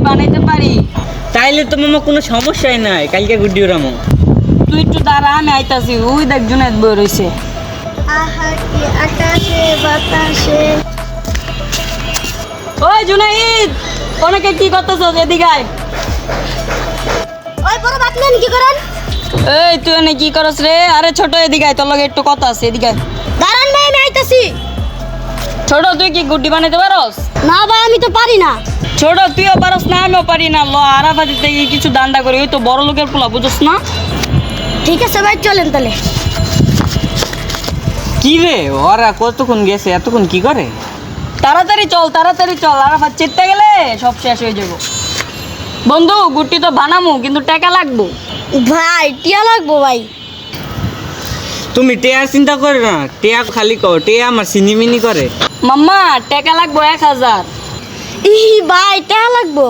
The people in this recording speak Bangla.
বানাইতে পারি। তাইলে তো মামা কোনো সমস্যাই নাই, কালকে গুড্ডি উড়ামো। তুই একটু দাঁড়া, আমি আইতাছি। ওই দেখ জুনায়েদ বই রইছে। আহা কি আকাশে বাতাসে। ওই জুনায়েদ, অনেকে কি করতেছ? এদিকে আয়। ওই বড় বাতলেন কি করেন? এই তুই এনে কি করস রে? আরে ছোট এদিকে আয়, তোর লগে একটু কথা আছে, এদিকে আয়। দাঁড়ান ভাই, আমি আইতাছি। ছোট তুই কি গুড্ডি বানাইতে পারস? না ভাই, আমি তো পারি না। ছোট তুইও পারস না, আমিও পারি না। ল আরাফাতি থেকে কিছু দান্দা করি, ওই তো বড় লোকের পোলা, বুঝছ না? ঠিক আছে ভাই, চলেন তাহলে। কি রে, ওরা কতক্ষণ গেছে, এতক্ষণ কি করে? তাড়াতাড়ি চল, তাড়াতাড়ি চল, আরাফাত চেতে গেলে সব শেষ হয়ে যাব। বন্ধু, গুড্ডি তো বানামু, কিন্তু টাকা লাগবো। ভাই টিয়া লাগবো ভাই। তুমি টেয়ার চিন্তা করে না, টেয়া খালি কও, টেয়া আমার সিনিমিনি করে। মাম্মা টাকা লাগবো 1000। ই ভাই টিয়া লাগবো।